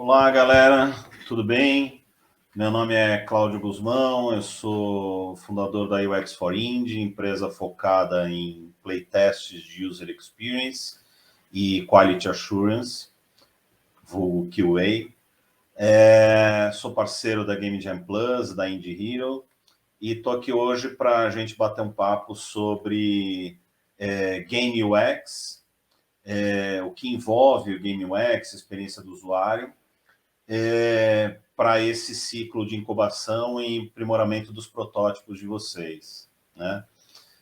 Olá, galera, tudo bem? Meu nome é Cláudio Guzmão, eu sou fundador da UX for Indie, empresa focada em playtests de User Experience e Quality Assurance, vulgo QA. Sou parceiro da Game Jam Plus, da Indie Hero, e estou aqui hoje para a gente bater um papo sobre Game UX, o que envolve o Game UX, experiência do usuário, para esse ciclo de incubação e aprimoramento dos protótipos de vocês, né?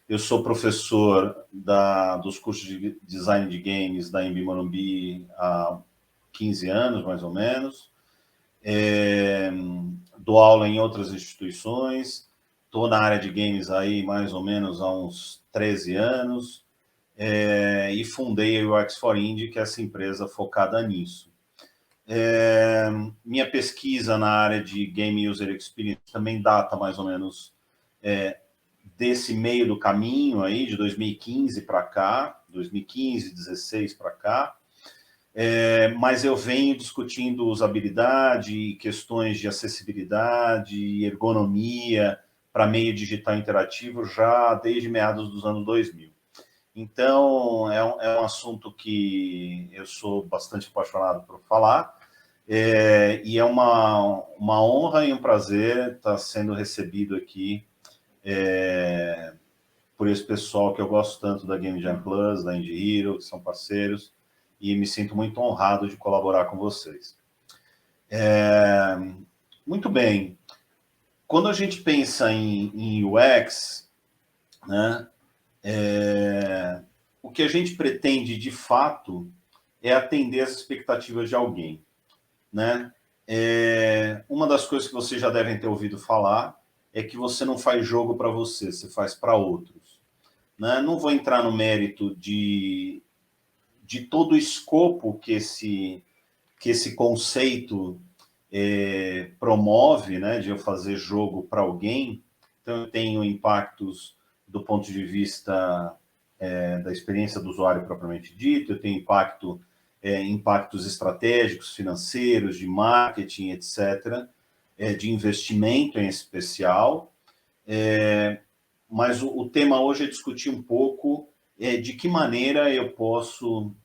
Eu sou professor dos cursos de design de games da Embi Morumbi há 15 anos, mais ou menos. Dou aula em outras instituições. Estou na área de games aí mais ou menos há uns 13 anos. E fundei a UX for Indie, que é essa empresa focada nisso. Minha pesquisa na área de Game User Experience também data mais ou menos desse meio do caminho aí, de 2015 para cá, 2015, 16 para cá, mas eu venho discutindo usabilidade, questões de acessibilidade, ergonomia para meio digital interativo já desde meados dos anos 2000. Então, é um assunto que eu sou bastante apaixonado por falar, e é uma honra e um prazer estar sendo recebido aqui por esse pessoal que eu gosto tanto da Game Jam Plus, da Indie Hero, que são parceiros, e me sinto muito honrado de colaborar com vocês. Muito bem. Quando a gente pensa em UX, né, o que a gente pretende, de fato, é atender as expectativas de alguém, né? Uma das coisas que vocês já devem ter ouvido falar é que você não faz jogo para você, você faz para outros, né? Não vou entrar no mérito de todo o escopo que esse conceito promove, né? De eu fazer jogo para alguém. Então, eu tenho impactos do ponto de vista da experiência do usuário propriamente dito, eu tenho impactos estratégicos, financeiros, de marketing, etc., de investimento em especial. Mas o tema hoje é discutir um pouco de que maneira eu posso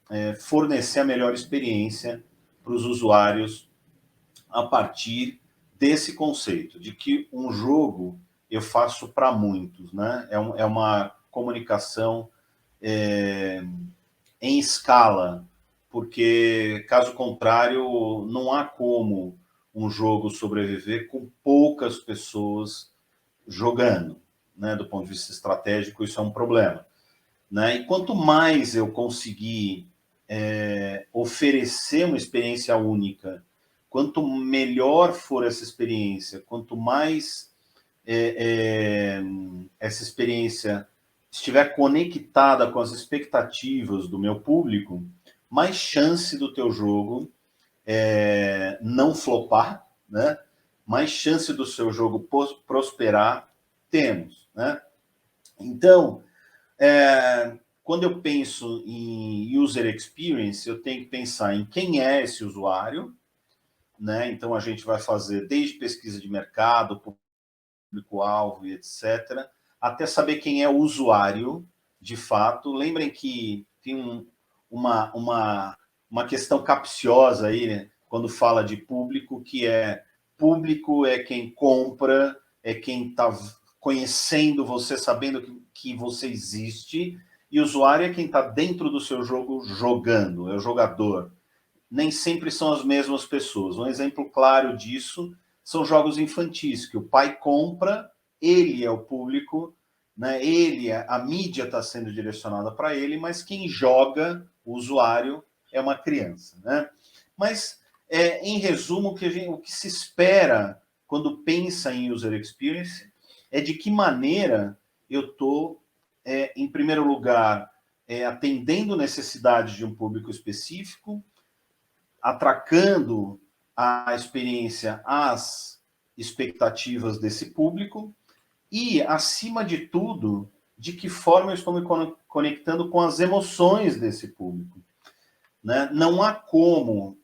fornecer a melhor experiência para os usuários a partir desse conceito, de que um jogo eu faço para muitos, né? É uma comunicação em escala, porque, caso contrário, não há como um jogo sobreviver com poucas pessoas jogando, né? Do ponto de vista estratégico, isso é um problema, né? E quanto mais eu conseguir oferecer uma experiência única, quanto melhor for essa experiência, quanto mais essa experiência estiver conectada com as expectativas do meu público, mais chance do teu jogo não flopar, né? Mais chance do seu jogo prosperar temos, né? Então, quando eu penso em user experience, eu tenho que pensar em quem é esse usuário, né? Então, a gente vai fazer desde pesquisa de mercado, público-alvo e etc., até saber quem é o usuário, de fato. Lembrem que tem uma questão capciosa aí, né, quando fala de público, que público é quem compra, é quem está conhecendo você, sabendo que você existe, e usuário é quem está dentro do seu jogo jogando, é o jogador. Nem sempre são as mesmas pessoas. Um exemplo claro disso são jogos infantis, que o pai compra, ele é o público, né? A mídia está sendo direcionada para ele, mas quem joga, o usuário, é uma criança, né? Mas, em resumo, o que se espera quando pensa em user experience é de que maneira eu estou, em primeiro lugar, atendendo necessidades de um público específico, atracando a experiência às expectativas desse público e, acima de tudo, de que forma eu estou me conectando com as emoções desse público, né? Não há como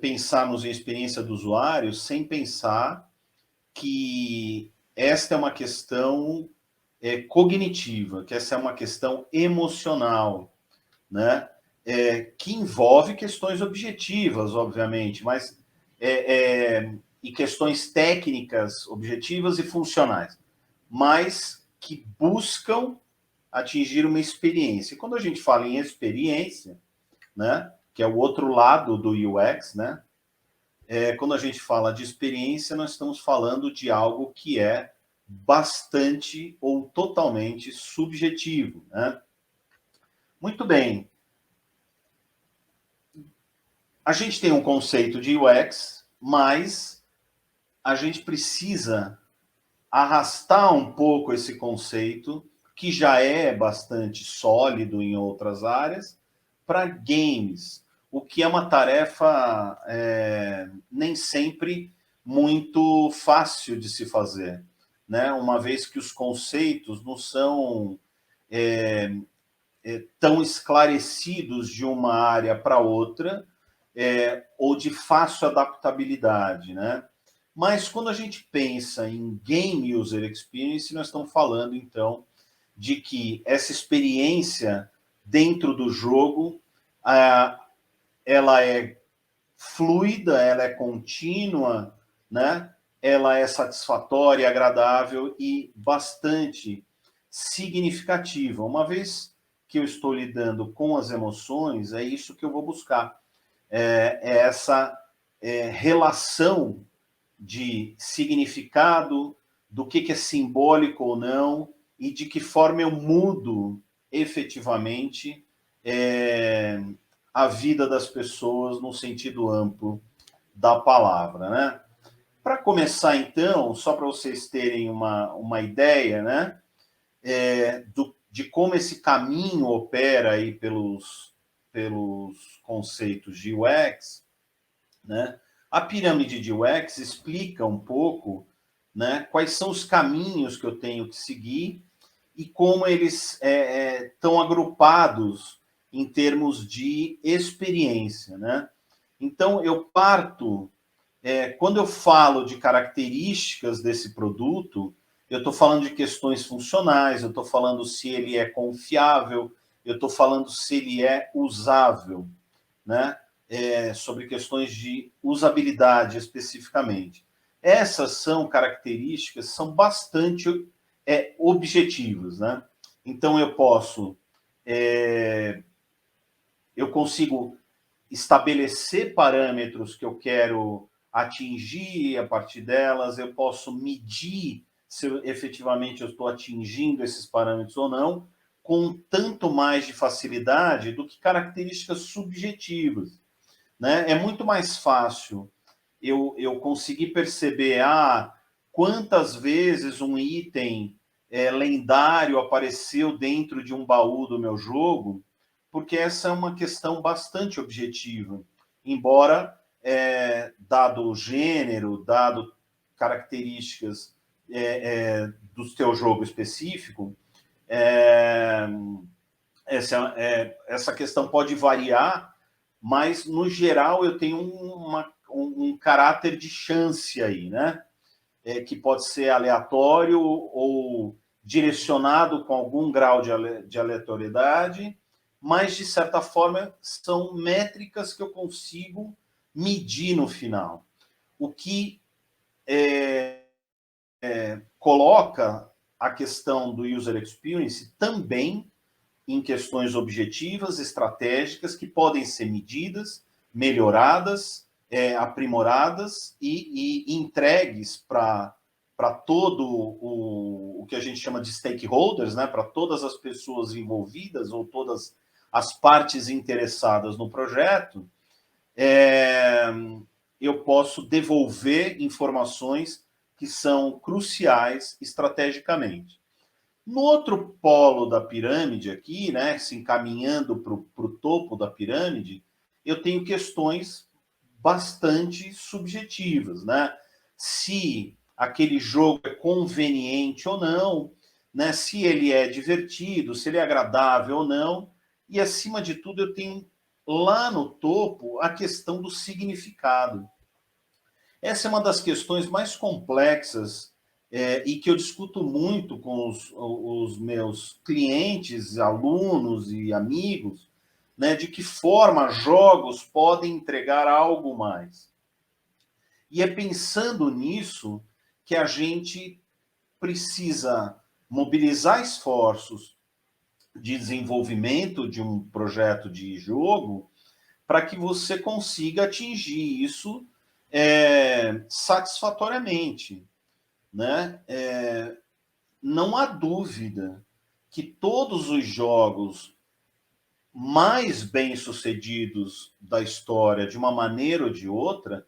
pensarmos em experiência do usuário sem pensar que esta é uma questão cognitiva, que essa é uma questão emocional, né? Que envolve questões objetivas, obviamente, mas e questões técnicas, objetivas e funcionais, mas que buscam atingir uma experiência. E quando a gente fala em experiência, né, que é o outro lado do UX, né, quando a gente fala de experiência, nós estamos falando de algo que é bastante ou totalmente subjetivo, né? Muito bem. A gente tem um conceito de UX, mas a gente precisa arrastar um pouco esse conceito, que já é bastante sólido em outras áreas, para games, o que é uma tarefa nem sempre muito fácil de se fazer, né? Uma vez que os conceitos não são tão esclarecidos de uma área para outra, ou de fácil adaptabilidade, né? Mas quando a gente pensa em Game User Experience, nós estamos falando, então, de que essa experiência dentro do jogo, ela é fluida, ela é contínua, né? Ela é satisfatória, agradável e bastante significativa. Uma vez que eu estou lidando com as emoções, é isso que eu vou buscar. Essa relação de significado, do que é simbólico ou não, e de que forma eu mudo efetivamente a vida das pessoas no sentido amplo da palavra, né? Para começar, então, só para vocês terem uma ideia, né, de como esse caminho opera aí pelos conceitos de UX, né? A pirâmide de UX explica um pouco, né, quais são os caminhos que eu tenho que seguir e como eles estão agrupados em termos de experiência, né? Então, eu parto, quando eu falo de características desse produto, eu estou falando de questões funcionais, eu estou falando se ele é confiável, eu estou falando se ele é usável, né? Sobre questões de usabilidade especificamente. Essas são características, são bastante objetivas, né? Então eu consigo estabelecer parâmetros que eu quero atingir a partir delas, eu posso medir se efetivamente eu estou atingindo esses parâmetros ou não, com tanto mais de facilidade do que características subjetivas, né? É muito mais fácil eu conseguir perceber quantas vezes um item lendário apareceu dentro de um baú do meu jogo, porque essa é uma questão bastante objetiva. Embora, dado o gênero, dado características do seu jogo específico, essa questão pode variar, mas, no geral, eu tenho um caráter de chance aí, né? Que pode ser aleatório ou direcionado com algum grau de aleatoriedade, mas, de certa forma, são métricas que eu consigo medir no final. O que coloca a questão do user experience também em questões objetivas, estratégicas, que podem ser medidas, melhoradas, aprimoradas e entregues para todo o que a gente chama de stakeholders, né, para todas as pessoas envolvidas ou todas as partes interessadas no projeto, eu posso devolver informações que são cruciais estrategicamente. No outro polo da pirâmide aqui, né, se encaminhando para o topo da pirâmide, eu tenho questões bastante subjetivas, né? Se aquele jogo é conveniente ou não, né? Se ele é divertido, se ele é agradável ou não, e acima de tudo eu tenho lá no topo, a questão do significado. Essa é uma das questões mais complexas e que eu discuto muito com os meus clientes, alunos e amigos, né, de que forma jogos podem entregar algo mais. E é pensando nisso que a gente precisa mobilizar esforços de desenvolvimento de um projeto de jogo para que você consiga atingir isso satisfatoriamente, né? Não há dúvida que todos os jogos mais bem-sucedidos da história, de uma maneira ou de outra,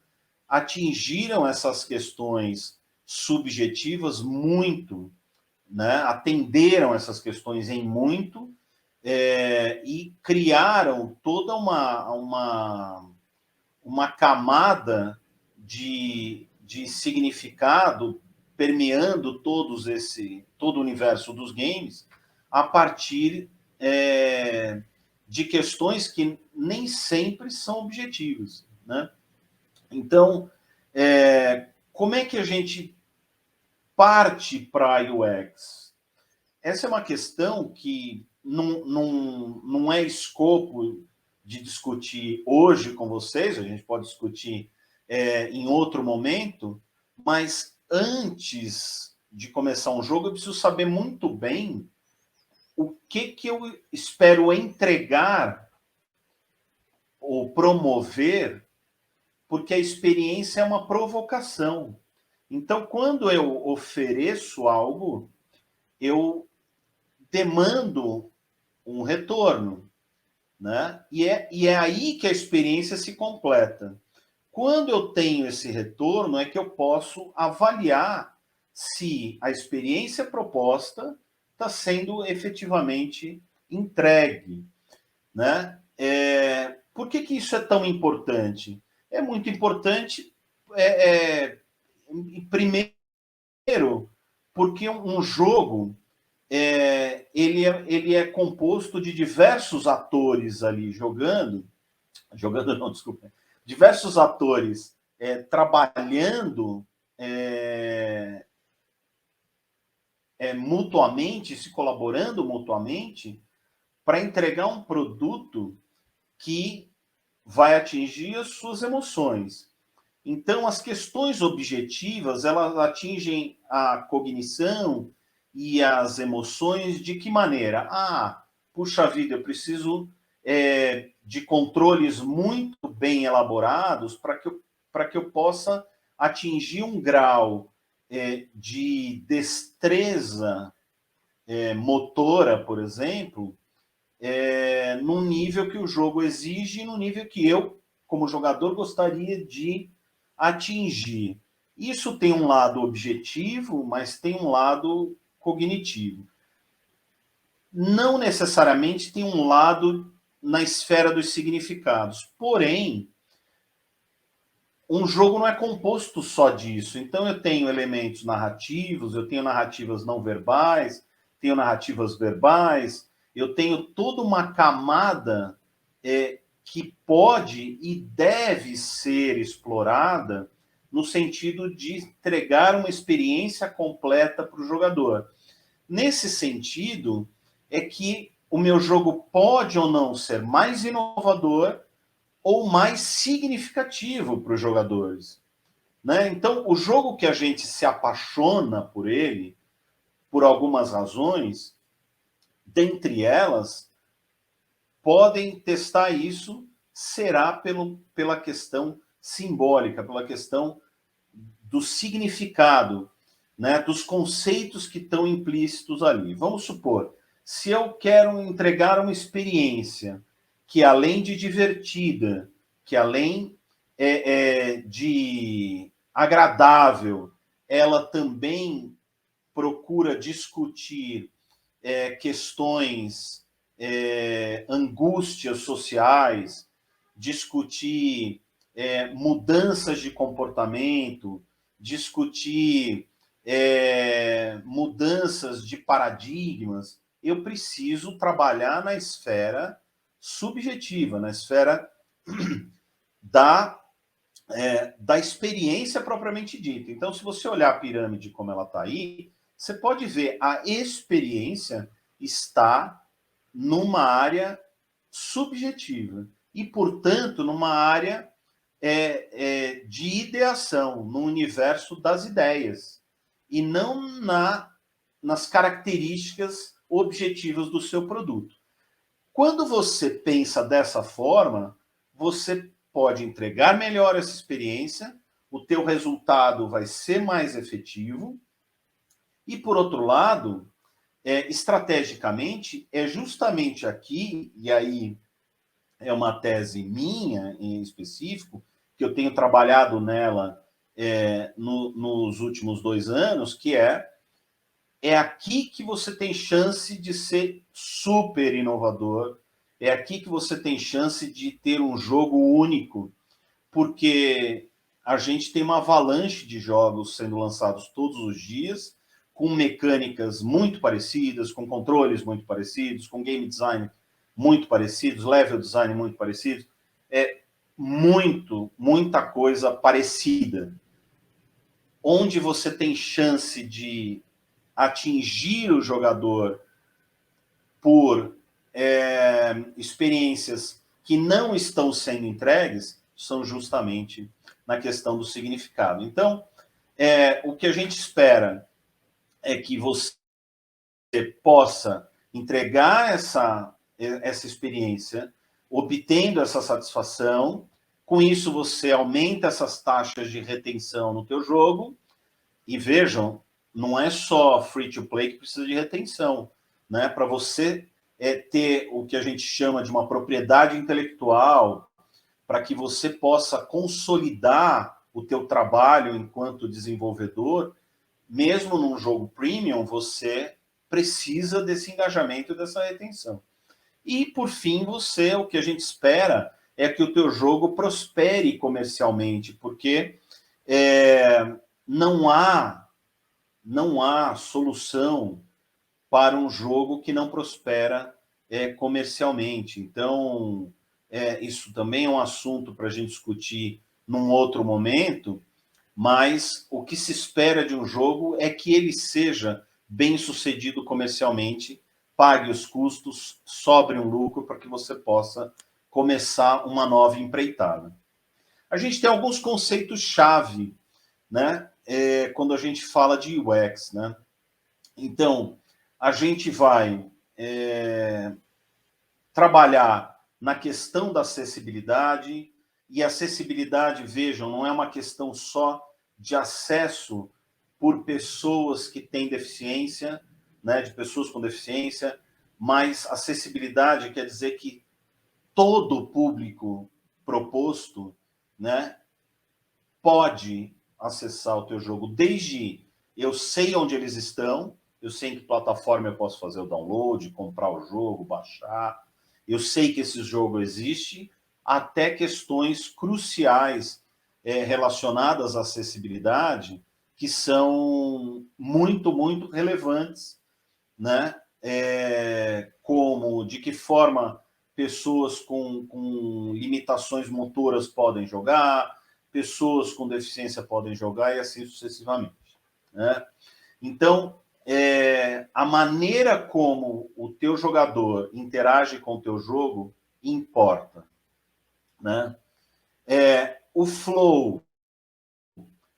atingiram essas questões subjetivas muito, né? Atenderam essas questões em muito e criaram toda uma camada de significado permeando todo o universo dos games a partir de questões que nem sempre são objetivas, né? Então, como é que a gente parte para a UX? Essa é uma questão que não é escopo de discutir hoje com vocês, a gente pode discutir em outro momento, mas antes de começar um jogo, eu preciso saber muito bem o que eu espero entregar ou promover, porque a experiência é uma provocação. Então, quando eu ofereço algo, eu demando um retorno, né? E é aí que a experiência se completa. Quando eu tenho esse retorno, é que eu posso avaliar se a experiência proposta está sendo efetivamente entregue, né? Por que isso é tão importante? É muito importante, primeiro, porque um jogo ele é composto de diversos atores ali jogando não, desculpa, diversos atores trabalhando mutuamente, se colaborando mutuamente para entregar um produto que vai atingir as suas emoções. Então, as questões objetivas, elas atingem a cognição e as emoções de que maneira? Ah, puxa vida, eu preciso de controles muito bem elaborados para que eu possa atingir um grau de destreza motora, por exemplo, num nível que o jogo exige e no nível que eu, como jogador, gostaria de atingir. Isso tem um lado objetivo, mas tem um lado cognitivo. Não necessariamente tem um lado na esfera dos significados. Porém, um jogo não é composto só disso. Então, eu tenho elementos narrativos, eu tenho narrativas não verbais, tenho narrativas verbais, eu tenho toda uma camada que pode e deve ser explorada no sentido de entregar uma experiência completa para o jogador. Nesse sentido, é que o meu jogo pode ou não ser mais inovador ou mais significativo para os jogadores, né? Então, o jogo que a gente se apaixona por ele, por algumas razões, dentre elas, podem testar isso, será pela questão simbólica, pela questão do significado, né, dos conceitos que estão implícitos ali. Vamos supor, se eu quero entregar uma experiência que, além de divertida, que além de agradável, ela também procura discutir questões, angústias sociais, discutir mudanças de comportamento, discutir mudanças de paradigmas, eu preciso trabalhar na esfera subjetiva, na esfera da experiência propriamente dita. Então, se você olhar a pirâmide como ela está aí, você pode ver a experiência está numa área subjetiva e, portanto, numa área de ideação, no universo das ideias, e não nas características objetivas do seu produto. Quando você pensa dessa forma, você pode entregar melhor essa experiência, o teu resultado vai ser mais efetivo, e, por outro lado, estrategicamente, é justamente aqui, e aí é uma tese minha em específico, que eu tenho trabalhado nela nos últimos 2 anos, que é aqui que você tem chance de ser super inovador, é aqui que você tem chance de ter um jogo único, porque a gente tem uma avalanche de jogos sendo lançados todos os dias, com mecânicas muito parecidas, com controles muito parecidos, com game design muito parecidos, level design muito parecidos, muita coisa parecida. Onde você tem chance de atingir o jogador por experiências que não estão sendo entregues são justamente na questão do significado. Então, o que a gente espera é que você possa entregar essa experiência, obtendo essa satisfação. Com isso, você aumenta essas taxas de retenção no teu jogo. E vejam, não é só free-to-play que precisa de retenção, né? Para você ter o que a gente chama de uma propriedade intelectual, para que você possa consolidar o teu trabalho enquanto desenvolvedor, mesmo num jogo premium, você precisa desse engajamento e dessa retenção. E, por fim, o que a gente espera é que o teu jogo prospere comercialmente, porque não há solução para um jogo que não prospera comercialmente. Então, isso também é um assunto para a gente discutir num outro momento, mas o que se espera de um jogo é que ele seja bem sucedido comercialmente, pague os custos, sobre um lucro para que você possa começar uma nova empreitada. A gente tem alguns conceitos-chave, né? Quando a gente fala de UX, né? Então, a gente vai trabalhar na questão da acessibilidade, e acessibilidade, vejam, não é uma questão só de acesso por pessoas que têm deficiência, né, de pessoas com deficiência, mas acessibilidade quer dizer que todo o público proposto, né, pode acessar o teu jogo, desde eu sei onde eles estão, eu sei em que plataforma eu posso fazer o download, comprar o jogo, baixar, eu sei que esse jogo existe, até questões cruciais relacionadas à acessibilidade, que são muito, muito relevantes, né? Como de que forma pessoas com limitações motoras podem jogar, pessoas com deficiência podem jogar e assim sucessivamente, né? Então, a maneira como o teu jogador interage com o teu jogo importa, né? O flow,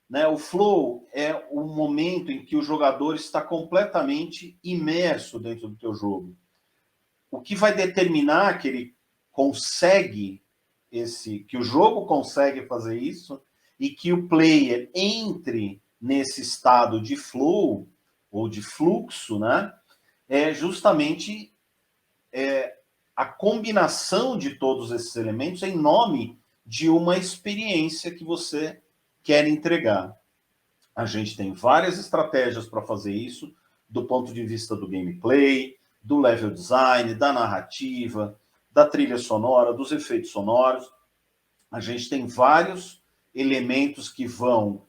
né? O flow é o momento em que o jogador está completamente imerso dentro do teu jogo. O que vai determinar que ele consegue que o jogo consegue fazer isso e que o player entre nesse estado de flow ou de fluxo, né? É justamente a combinação de todos esses elementos em nome de uma experiência que você quer entregar. A gente tem várias estratégias para fazer isso, do ponto de vista do gameplay, do level design, da narrativa, da trilha sonora, dos efeitos sonoros. A gente tem vários elementos que vão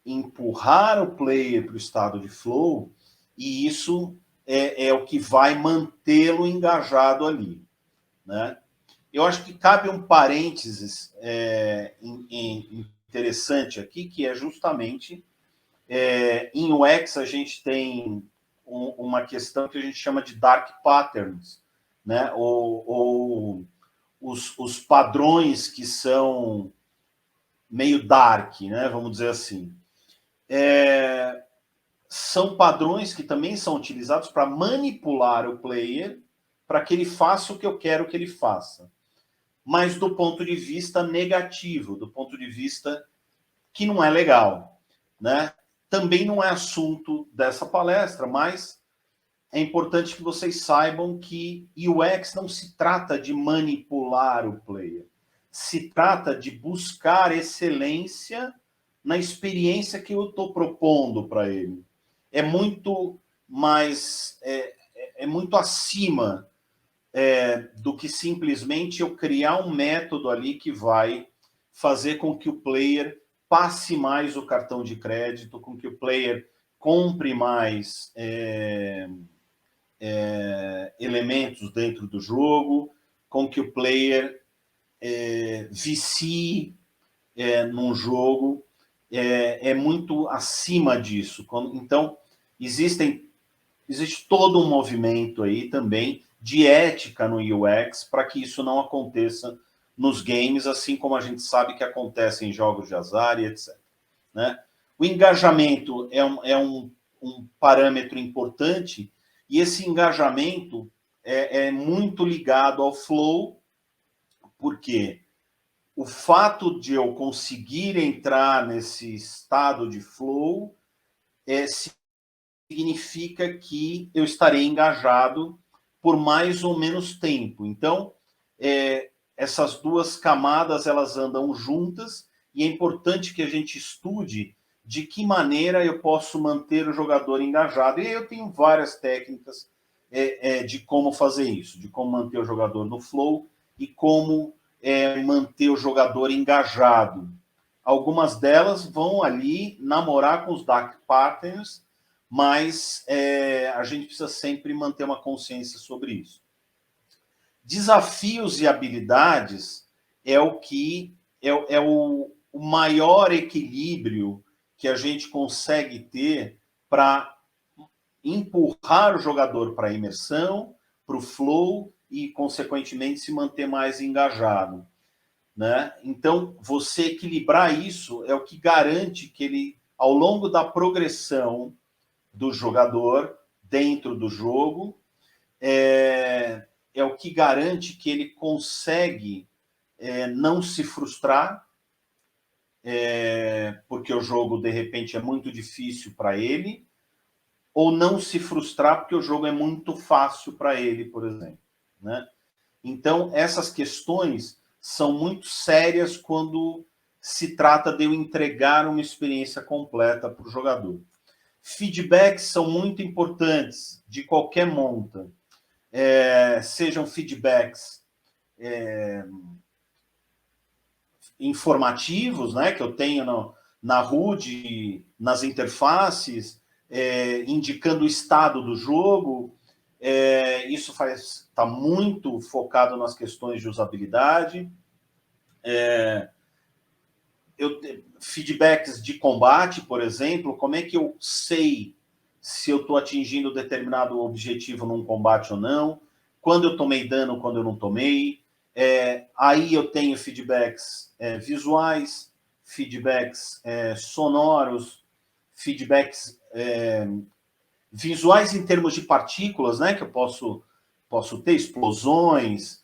empurrar o player para o estado de flow, e isso é o que vai mantê-lo engajado ali, né? eu acho que cabe um parênteses interessante aqui, que é justamente em UX a gente tem uma questão que a gente chama de dark patterns, né? Ou os padrões que são meio dark, né? Vamos dizer assim. São padrões que também são utilizados para manipular o player para que ele faça o que eu quero que ele faça. Mas do ponto de vista negativo, do ponto de vista que não é legal, né? Também não é assunto dessa palestra, mas é importante que vocês saibam que UX não se trata de manipular o player, se trata de buscar excelência na experiência que eu estou propondo para ele. É muito mais, é muito acima do que simplesmente eu criar um método ali que vai fazer com que o player passe mais o cartão de crédito, com que o player compre mais elementos dentro do jogo, com que o player vicie num jogo. É muito acima disso. Então, existe todo um movimento aí também de ética no UX para que isso não aconteça nos games, assim como a gente sabe que acontece em jogos de azar e etc. Né? O engajamento é um parâmetro importante e esse engajamento é muito ligado ao flow, porque o fato de eu conseguir entrar nesse estado de flow significa que eu estarei engajado por mais ou menos tempo. Então, essas duas camadas elas andam juntas e é importante que a gente estude de que maneira eu posso manter o jogador engajado. E aí eu tenho várias técnicas de como fazer isso, de como manter o jogador no flow e como manter o jogador engajado. Algumas delas vão ali namorar com os dark patterns, mas a gente precisa sempre manter uma consciência sobre isso. Desafios e habilidades é o que é o maior equilíbrio que a gente consegue ter para empurrar o jogador para a imersão, para o flow e, consequentemente, se manter mais engajado. Né? Então, você equilibrar isso é o que garante que ele, ao longo da progressão do jogador dentro do jogo, é o que garante que ele consegue não se frustrar, porque o jogo, de repente, é muito difícil para ele, ou não se frustrar porque o jogo é muito fácil para ele, por exemplo. Né? Então, essas questões são muito sérias quando se trata de eu entregar uma experiência completa para o jogador. Feedbacks são muito importantes de qualquer monta. Sejam feedbacks informativos, né, que eu tenho na HUD, nas interfaces, indicando o estado do jogo. Isso está muito focado nas questões de usabilidade. Feedbacks de combate, por exemplo, como é que eu sei se eu estou atingindo determinado objetivo num combate ou não, quando eu tomei dano, quando eu não tomei. Aí eu tenho feedbacks visuais, feedbacks sonoros, feedbacks visuais em termos de partículas, né, que eu posso ter explosões,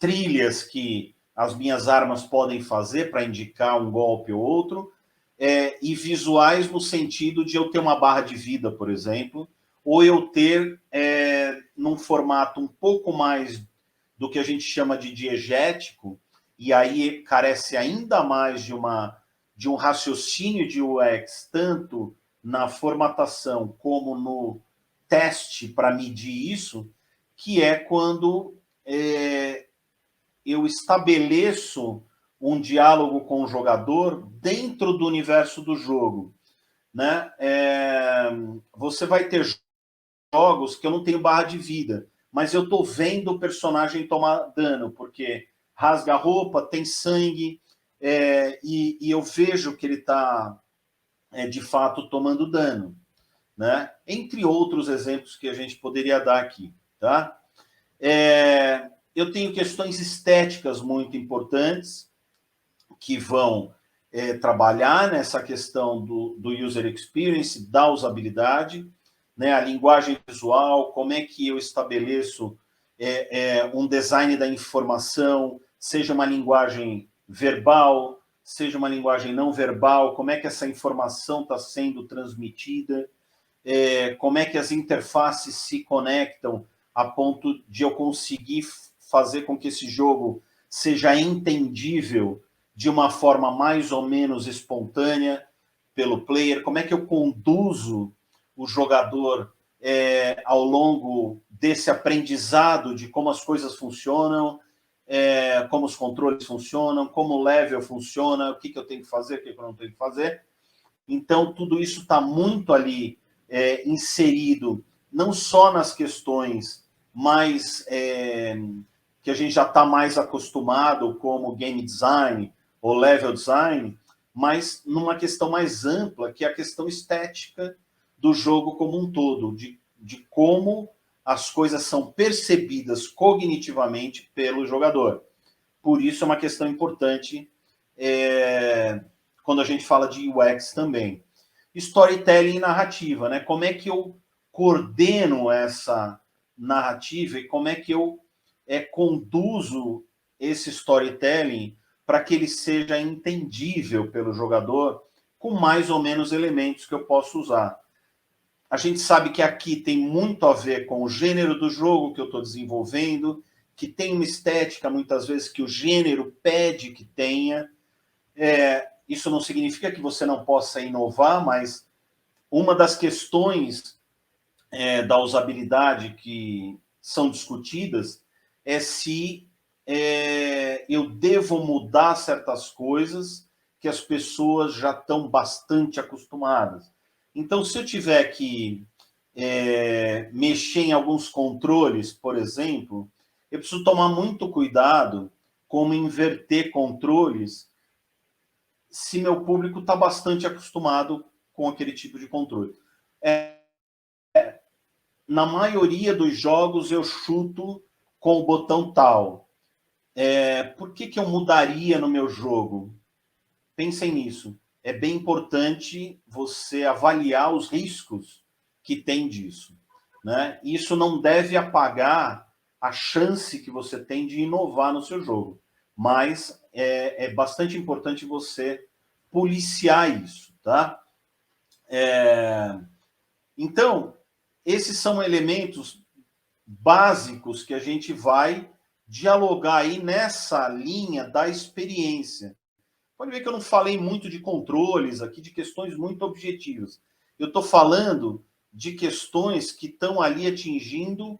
trilhas que as minhas armas podem fazer para indicar um golpe ou outro, e visuais no sentido de eu ter uma barra de vida, por exemplo, ou eu ter, num formato um pouco mais do que a gente chama de diegético, e aí carece ainda mais de um raciocínio de UX, tanto na formatação como no teste para medir isso, que é quando eu estabeleço um diálogo com o jogador dentro do universo do jogo. Né? Você vai ter jogos que eu não tenho barra de vida, mas eu estou vendo o personagem tomar dano, porque rasga a roupa, tem sangue, e eu vejo que ele está, de fato, tomando dano, né? Entre outros exemplos que a gente poderia dar aqui, tá? Eu tenho questões estéticas muito importantes que vão trabalhar nessa questão do user experience, da usabilidade, né? A linguagem visual, como é que eu estabeleço um design da informação, seja uma linguagem verbal, seja uma linguagem não verbal, como é que essa informação está sendo transmitida, como é que as interfaces se conectam a ponto de eu conseguir fazer com que esse jogo seja entendível de uma forma mais ou menos espontânea pelo player, como é que eu conduzo o jogador ao longo desse aprendizado de como as coisas funcionam, como os controles funcionam, como o level funciona, o que eu tenho que fazer, o que eu não tenho que fazer. Então, tudo isso está muito ali inserido, não só nas questões mais que a gente já está mais acostumado, como game design ou level design, mas numa questão mais ampla, que é a questão estética do jogo como um todo, de como as coisas são percebidas cognitivamente pelo jogador. Por isso é uma questão importante quando a gente fala de UX também. Storytelling e narrativa, né? Como é que eu coordeno essa narrativa e como é que eu conduzo esse storytelling para que ele seja entendível pelo jogador com mais ou menos elementos que eu posso usar. A gente sabe que aqui tem muito a ver com o gênero do jogo que eu estou desenvolvendo, que tem uma estética, muitas vezes, que o gênero pede que tenha. Isso não significa que você não possa inovar, mas uma das questões da usabilidade que são discutidas é se eu devo mudar certas coisas que as pessoas já estão bastante acostumadas. Então, se eu tiver que mexer em alguns controles, por exemplo, eu preciso tomar muito cuidado como inverter controles se meu público está bastante acostumado com aquele tipo de controle. Na maioria dos jogos eu chuto com o botão tal. Por que eu mudaria no meu jogo? Pensem nisso. É bem importante você avaliar os riscos que tem disso, né? Isso não deve apagar a chance que você tem de inovar no seu jogo, mas é bastante importante você policiar isso, tá? Então, esses são elementos básicos que a gente vai dialogar aí nessa linha da experiência. Pode ver que eu não falei muito de controles aqui, de questões muito objetivas. Eu estou falando de questões que estão ali atingindo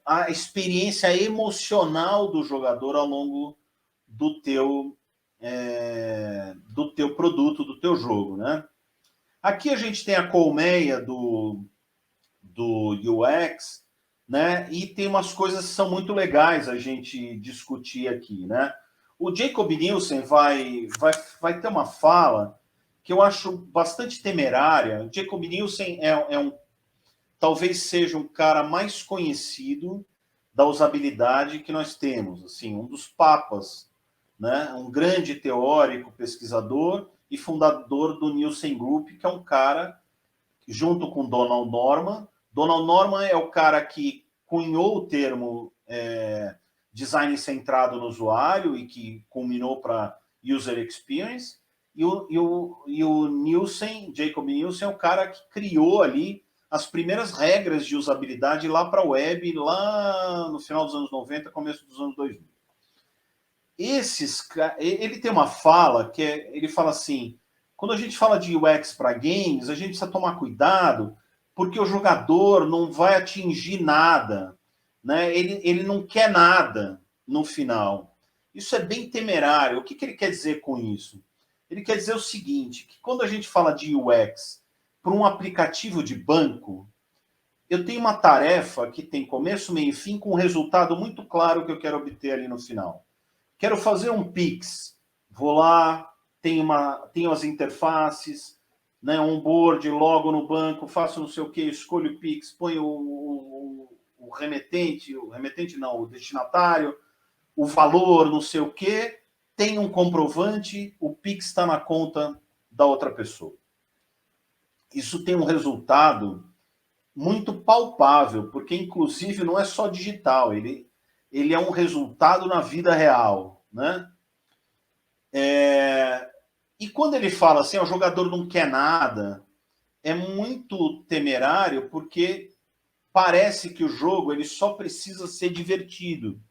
a experiência emocional do jogador ao longo do teu produto, do teu jogo, né? Aqui a gente tem a colmeia do UX, né? E tem umas coisas que são muito legais a gente discutir aqui, né? O Jacob Nielsen vai ter uma fala que eu acho bastante temerária. O Jacob Nielsen talvez seja um cara mais conhecido da usabilidade que nós temos, assim, um dos papas, né? Um grande teórico, pesquisador e fundador do Nielsen Group, que é um cara junto com Donald Norman. Donald Norman é o cara que cunhou o termo design centrado no usuário e que culminou para user experience. E o Nielsen, Jacob Nielsen, é o cara que criou ali as primeiras regras de usabilidade lá para a web, lá no final dos anos 90, começo dos anos 2000. Ele tem uma fala que ele fala assim: quando a gente fala de UX para games, a gente precisa tomar cuidado, porque o jogador não vai atingir nada, né? Ele não quer nada no final. Isso é bem temerário. O que ele quer dizer com isso? Ele quer dizer o seguinte, que quando a gente fala de UX para um aplicativo de banco, eu tenho uma tarefa que tem começo, meio e fim, com um resultado muito claro que eu quero obter ali no final. Quero fazer um Pix. Vou lá, tenho as interfaces, né, um board, logo no banco, faço não sei o que, escolho o Pix, ponho o remetente não, o destinatário, o valor, não sei o que, tem um comprovante, o Pix está na conta da outra pessoa. Isso tem um resultado muito palpável, porque inclusive não é só digital, ele é um resultado na vida real, né? E quando ele fala assim, o jogador não quer nada, é muito temerário, porque parece que o jogo ele só precisa ser divertido,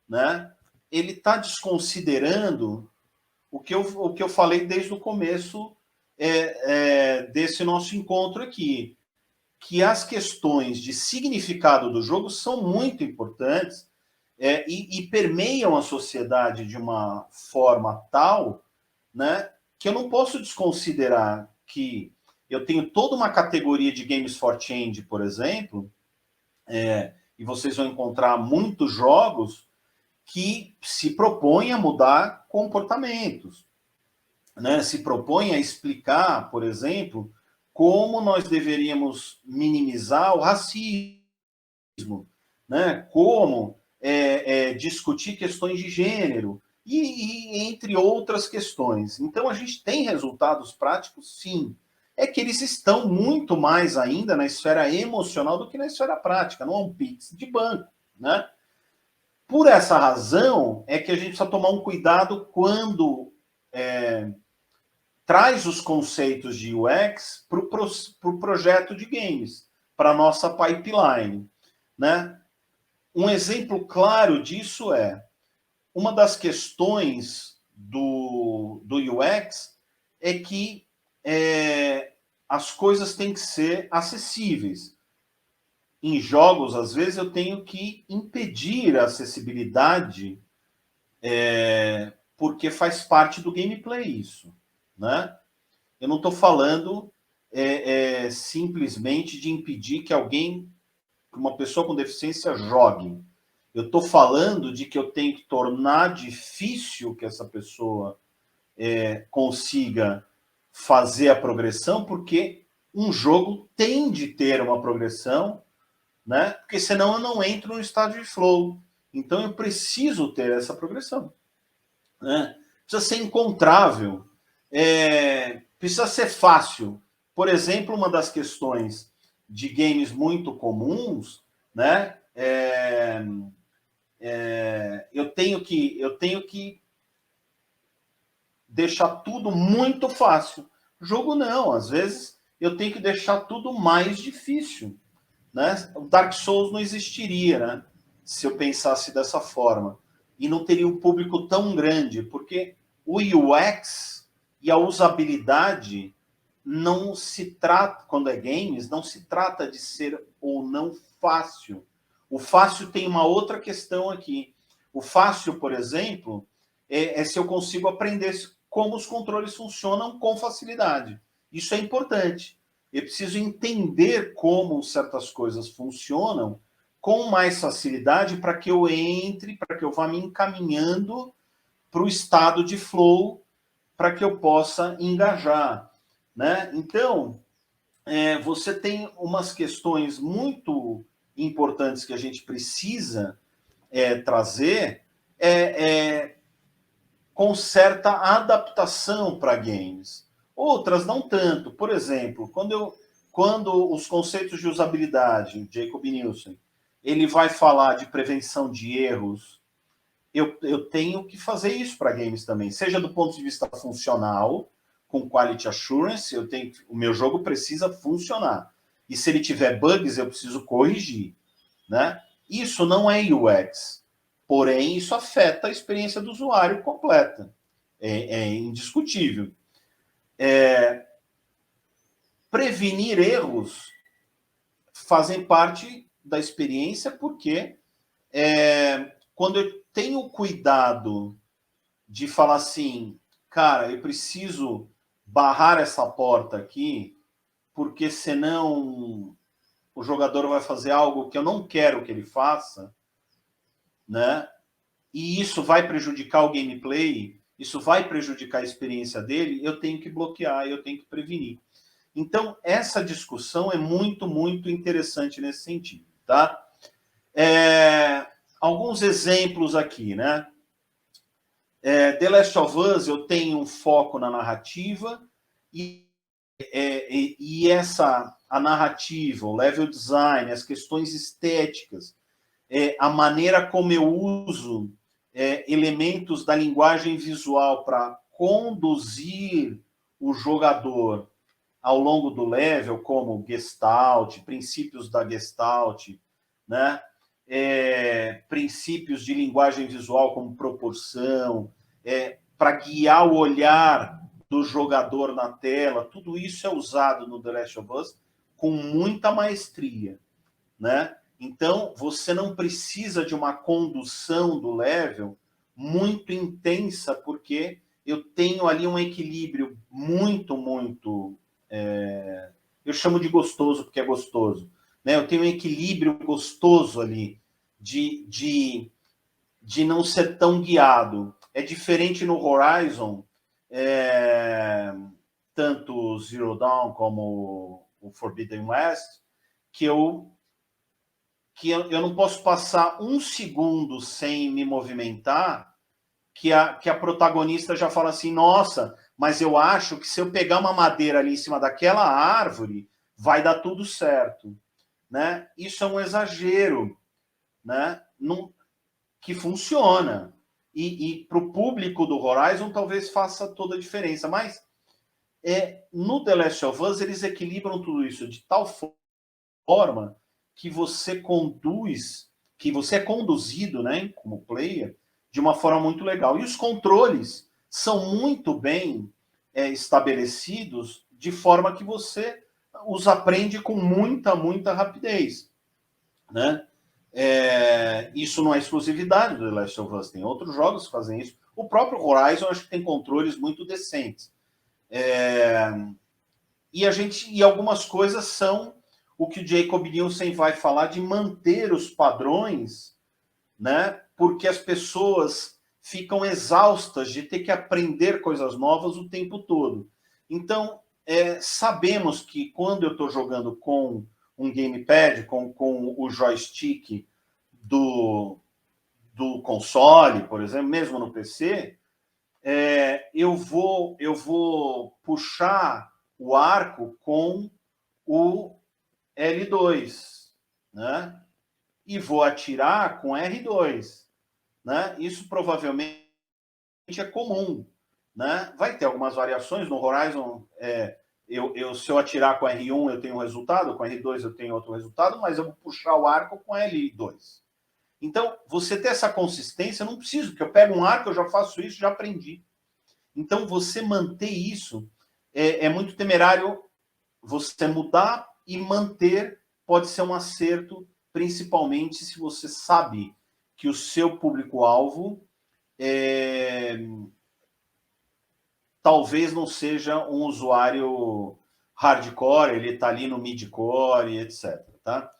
né? Ele está desconsiderando o que eu falei desde o começo desse nosso encontro aqui, que as questões de significado do jogo são muito importantes e permeiam a sociedade de uma forma tal, né, que eu não posso desconsiderar que eu tenho toda uma categoria de Games for Change, por exemplo, e vocês vão encontrar muitos jogos que se propõem a mudar comportamentos, né? Se propõem a explicar, por exemplo, como nós deveríamos minimizar o racismo, né? Como discutir questões de gênero e entre outras questões. Então, a gente tem resultados práticos, sim. É que eles estão muito mais ainda na esfera emocional do que na esfera prática, não é um Pix de banco, né? Por essa razão, é que a gente precisa tomar um cuidado quando traz os conceitos de UX para o projeto de games, para a nossa pipeline, né? Um exemplo claro disso uma das questões do UX é que as coisas têm que ser acessíveis. Em jogos, às vezes, eu tenho que impedir a acessibilidade porque faz parte do gameplay isso, né? Eu não estou falando simplesmente de impedir que uma pessoa com deficiência jogue. Eu estou falando de que eu tenho que tornar difícil que essa pessoa consiga fazer a progressão, porque um jogo tem de ter uma progressão, né? Porque senão eu não entro no estado de flow. Então eu preciso ter essa progressão, né? Precisa ser encontrável, precisa ser fácil. Por exemplo, uma das questões de games muito comuns, né? Eu tenho que deixar tudo muito fácil. Jogo não, às vezes eu tenho que deixar tudo mais difícil, né? O Dark Souls não existiria, né? Se eu pensasse dessa forma. E não teria um público tão grande, porque o UX e a usabilidade não se trata, quando é games, não se trata de ser ou não fácil. O fácil tem uma outra questão aqui. O fácil, por exemplo, se eu consigo aprender como os controles funcionam com facilidade. Isso é importante. Eu preciso entender como certas coisas funcionam com mais facilidade para que eu entre, para que eu vá me encaminhando para o estado de flow, para que eu possa engajar, né? Então, você tem umas questões muito importantes que a gente precisa trazer com certa adaptação para games. Outras não tanto. Por exemplo, quando os conceitos de usabilidade, Jacob Nielsen, ele vai falar de prevenção de erros, eu tenho que fazer isso para games também, seja do ponto de vista funcional, com quality assurance, o meu jogo precisa funcionar. E se ele tiver bugs, eu preciso corrigir, né? Isso não é UX. Porém, isso afeta a experiência do usuário completa. É indiscutível. Prevenir erros fazem parte da experiência, porque quando eu tenho cuidado de falar assim, cara, eu preciso barrar essa porta aqui, porque senão o jogador vai fazer algo que eu não quero que ele faça, né? E isso vai prejudicar o gameplay, isso vai prejudicar a experiência dele, eu tenho que bloquear, eu tenho que prevenir. Então, essa discussão é muito, muito interessante nesse sentido, tá? Alguns exemplos aqui, né? The Last of Us, eu tenho um foco na narrativa e a narrativa, o level design, as questões estéticas, a maneira como eu uso elementos da linguagem visual para conduzir o jogador ao longo do level, como Gestalt, princípios da Gestalt, né? Princípios de linguagem visual como proporção, para guiar o olhar do jogador na tela, tudo isso é usado no The Last of Us com muita maestria, né? Então, você não precisa de uma condução do level muito intensa, porque eu tenho ali um equilíbrio muito, muito... eu chamo de gostoso, porque é gostoso. Né? Eu tenho um equilíbrio gostoso ali de não ser tão guiado. É diferente no Horizon, tanto Zero Dawn como o Forbidden West, que eu não posso passar um segundo sem me movimentar, que a protagonista já fala assim, nossa, mas eu acho que se eu pegar uma madeira ali em cima daquela árvore, vai dar tudo certo. Né? Isso é um exagero, né? Que funciona. E para o público do Horizon talvez faça toda a diferença. Mas no The Last of Us eles equilibram tudo isso de tal forma que você conduz, que você é conduzido, né, como player, de uma forma muito legal. E os controles são muito bem estabelecidos, de forma que você os aprende com muita, muita rapidez. Né? Isso não é exclusividade do The Last of Us, tem outros jogos que fazem isso. O próprio Horizon acho que tem controles muito decentes. E algumas coisas são o que o Jacob Nielsen vai falar de manter os padrões, né? Porque as pessoas ficam exaustas de ter que aprender coisas novas o tempo todo. Então, sabemos que quando eu estou jogando com um gamepad, com o joystick do console, por exemplo, mesmo no PC, eu vou puxar o arco com o L2, né? E vou atirar com R2, né? Isso provavelmente é comum, né? Vai ter algumas variações no Horizon. Se eu atirar com R1 eu tenho um resultado, com R2 eu tenho outro resultado, mas eu vou puxar o arco com L2. Então, você ter essa consistência, eu não preciso, porque eu pego um arco, eu já faço isso, já aprendi. Então, você manter isso é muito temerário. Você mudar e manter pode ser um acerto, principalmente se você sabe que o seu público-alvo talvez não seja um usuário hardcore, ele está ali no midcore, etc. Tá?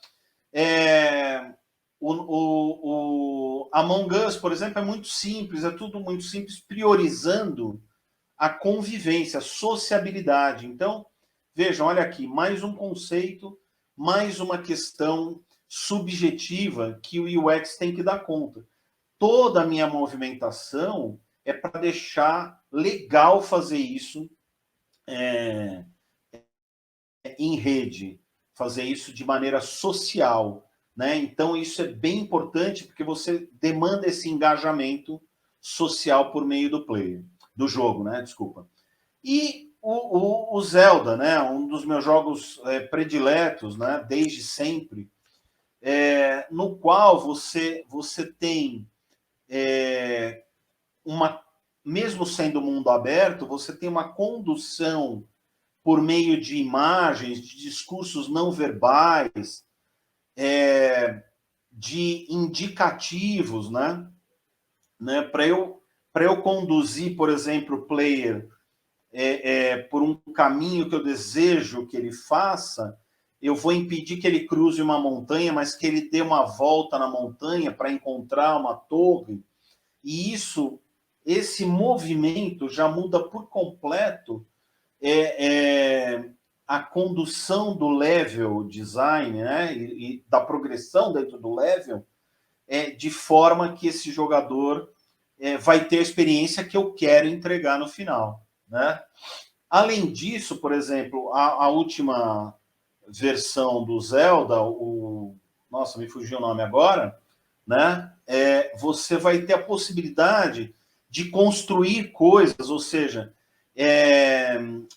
O Among Us, por exemplo, é muito simples, é tudo muito simples, priorizando a convivência, a sociabilidade. Então, vejam, olha aqui, mais um conceito, mais uma questão subjetiva que o UX tem que dar conta. Toda a minha movimentação é para deixar legal fazer isso em rede, fazer isso de maneira social. Né? Então, isso é bem importante porque você demanda esse engajamento social por meio do player, do jogo, né? Desculpa. E o Zelda, né? Um dos meus jogos prediletos, né? Desde sempre, no qual você tem mesmo sendo mundo aberto, você tem uma condução por meio de imagens, de discursos não verbais, de indicativos, né? Para eu conduzir, por exemplo, o player por um caminho que eu desejo que ele faça, eu vou impedir que ele cruze uma montanha, mas que ele dê uma volta na montanha para encontrar uma torre. E esse movimento já muda por completo a condução do level design, né, e da progressão dentro do level, de forma que esse jogador vai ter a experiência que eu quero entregar no final, né? Além disso, por exemplo, a última versão do Zelda, nossa, me fugiu o nome agora, né? Você vai ter a possibilidade de construir coisas, ou seja,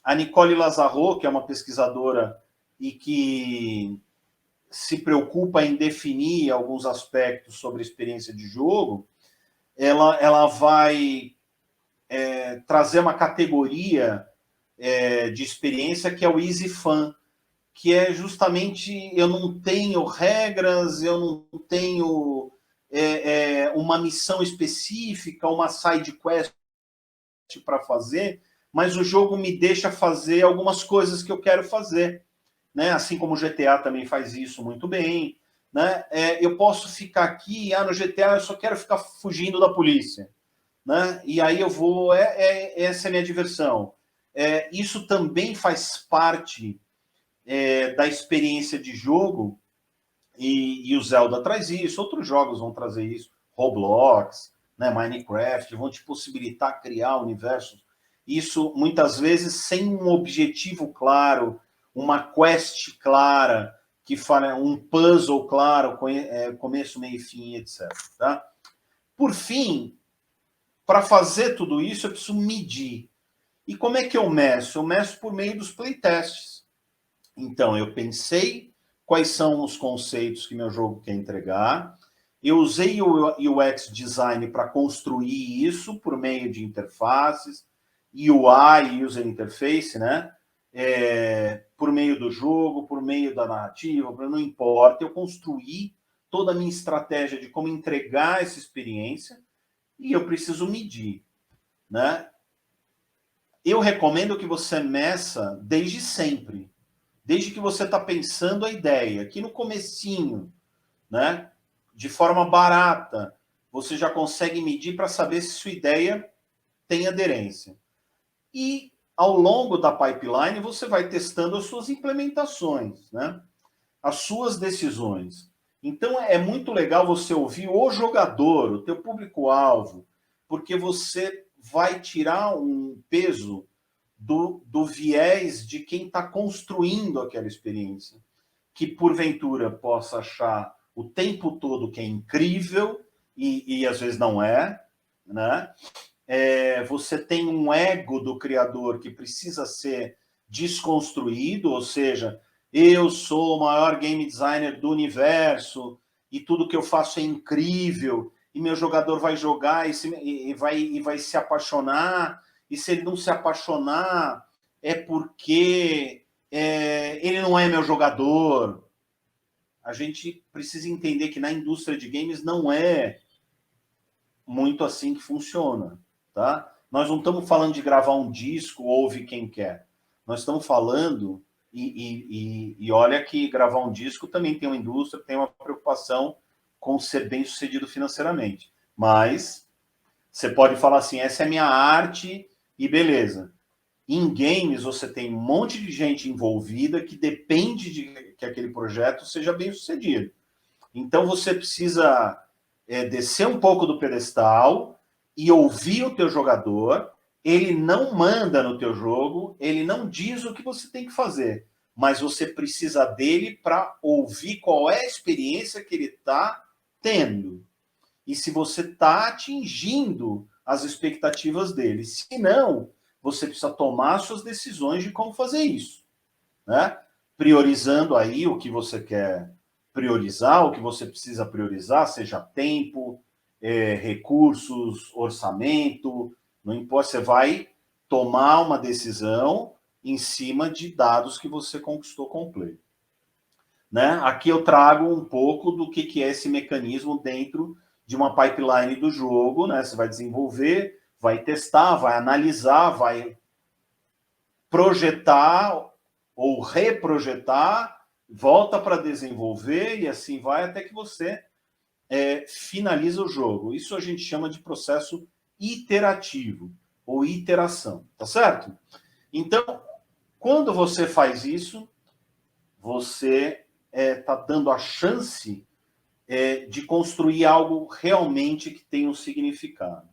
a Nicole Lazarro, que é uma pesquisadora e que se preocupa em definir alguns aspectos sobre a experiência de jogo, ela vai trazer uma categoria de experiência que é o Easy Fun, que é justamente eu não tenho regras, eu não tenho uma missão específica, uma side quest para fazer, mas o jogo me deixa fazer algumas coisas que eu quero fazer, né? Assim como o GTA também faz isso muito bem, né? Eu posso ficar aqui, no GTA eu só quero ficar fugindo da polícia, né? E aí eu vou, essa é a minha diversão. Isso também faz parte da experiência de jogo, e o Zelda traz isso, outros jogos vão trazer isso, Roblox, né, Minecraft, vão te possibilitar criar universos. Isso, muitas vezes, sem um objetivo claro, uma quest clara, que fala um puzzle claro, começo, meio e fim, etc. Tá? Por fim, para fazer tudo isso, eu preciso medir. E como é que eu meço? Eu meço por meio dos playtests. Então, eu pensei quais são os conceitos que meu jogo quer entregar, eu usei o UX Design para construir isso por meio de interfaces, UI, User Interface, né? Por meio do jogo, por meio da narrativa, não importa, eu construí toda a minha estratégia de como entregar essa experiência e eu preciso medir, né? Eu recomendo que você meça desde sempre, desde que você está pensando a ideia, aqui no comecinho, né? De forma barata, você já consegue medir para saber se sua ideia tem aderência. E ao longo da pipeline, você vai testando as suas implementações, né? As suas decisões. Então, é muito legal você ouvir o jogador, o teu público-alvo, porque você vai tirar um peso do viés de quem está construindo aquela experiência, que porventura possa achar o tempo todo que é incrível e às vezes não é, né? Você tem um ego do criador que precisa ser desconstruído, ou seja, eu sou o maior game designer do universo e tudo que eu faço é incrível e meu jogador vai jogar vai se apaixonar, e se ele não se apaixonar é porque ele não é meu jogador. A gente precisa entender que na indústria de games não é muito assim que funciona, tá? Nós não estamos falando de gravar um disco, ouve quem quer. Nós estamos falando, e olha que gravar um disco também tem uma indústria, tem uma preocupação com ser bem sucedido financeiramente. Mas você pode falar assim, essa é minha arte e beleza. Em games, você tem um monte de gente envolvida que depende de que aquele projeto seja bem sucedido. Então, você precisa descer um pouco do pedestal e ouvir o teu jogador. Ele não manda no teu jogo, ele não diz o que você tem que fazer, mas você precisa dele para ouvir qual é a experiência que ele está tendo. E se você está atingindo as expectativas dele. Se não, você precisa tomar suas decisões de como fazer isso, né? Priorizando aí o que você quer priorizar, o que você precisa priorizar, seja tempo, recursos, orçamento, não importa, você vai tomar uma decisão em cima de dados que você conquistou com o play. Né? Aqui eu trago um pouco do que é esse mecanismo dentro de uma pipeline do jogo, né? Você vai desenvolver, vai testar, vai analisar, vai projetar ou reprojetar, volta para desenvolver e assim vai até que você finaliza o jogo. Isso a gente chama de processo iterativo ou iteração, tá certo? Então, quando você faz isso, você está dando a chance de construir algo realmente que tenha um significado.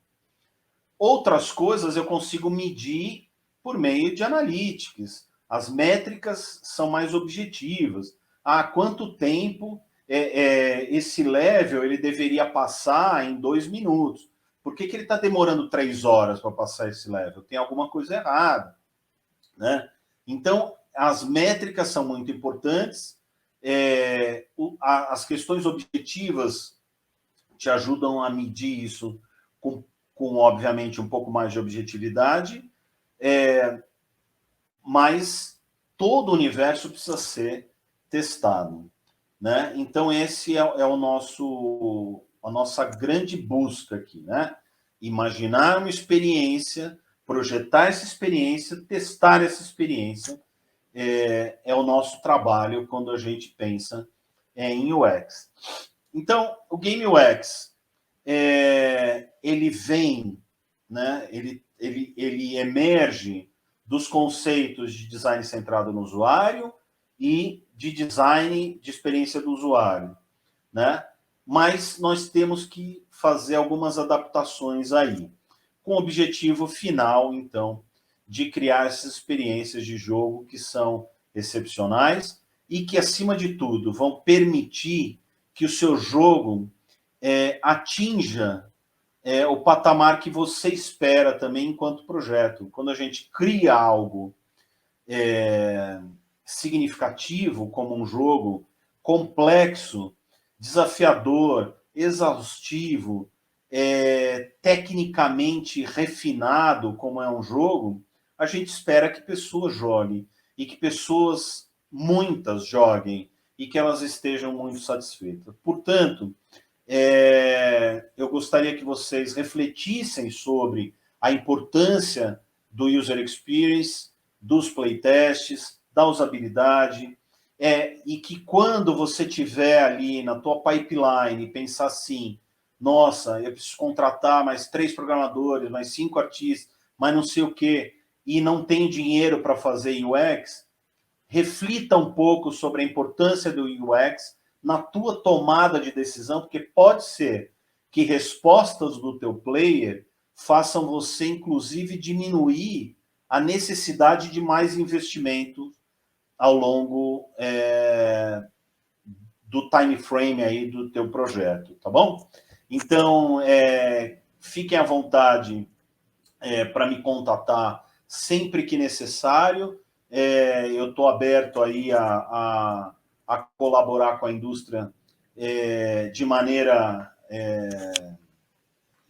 Outras coisas eu consigo medir por meio de analytics. As métricas são mais objetivas. Há quanto tempo esse level ele deveria passar em 2 minutos? Por que ele está demorando 3 horas para passar esse level? Tem alguma coisa errada, né? Então, as métricas são muito importantes. As questões objetivas te ajudam a medir isso com obviamente, um pouco mais de objetividade, mas todo o universo precisa ser testado, né? Então, esse é a nossa grande busca aqui, né? Imaginar uma experiência, projetar essa experiência, testar essa experiência, é o nosso trabalho quando a gente pensa em UX. Então, o Game UX, ele vem, né? Ele emerge dos conceitos de design centrado no usuário e de design de experiência do usuário, né? Mas nós temos que fazer algumas adaptações aí, com o objetivo final, então, de criar essas experiências de jogo que são excepcionais e que, acima de tudo, vão permitir que o seu jogo atinja o patamar que você espera também enquanto projeto. Quando a gente cria algo significativo, como um jogo complexo, desafiador, exaustivo, tecnicamente refinado, como é um jogo, a gente espera que pessoas joguem e que pessoas, muitas, joguem e que elas estejam muito satisfeitas. Portanto, eu gostaria que vocês refletissem sobre a importância do user experience, dos playtests, da usabilidade, e que quando você tiver ali na tua pipeline, pensar assim, nossa, eu preciso contratar mais 3 programadores, mais 5 artistas, mais não sei o quê, e não tem dinheiro para fazer UX, reflita um pouco sobre a importância do UX na tua tomada de decisão, porque pode ser que respostas do teu player façam você, inclusive, diminuir a necessidade de mais investimento ao longo do time frame aí do teu projeto, tá bom? Então, fiquem à vontade para me contatar sempre que necessário. Eu estou aberto aí a colaborar com a indústria de maneira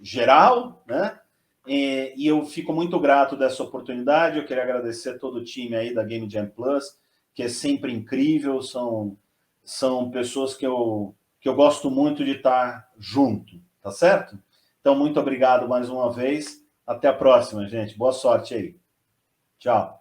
geral, né? E eu fico muito grato dessa oportunidade. Eu queria agradecer todo o time aí da Game Jam Plus, que é sempre incrível, são pessoas que eu gosto muito de estar junto, tá certo? Então, muito obrigado mais uma vez. Até a próxima, gente. Boa sorte aí. Tchau.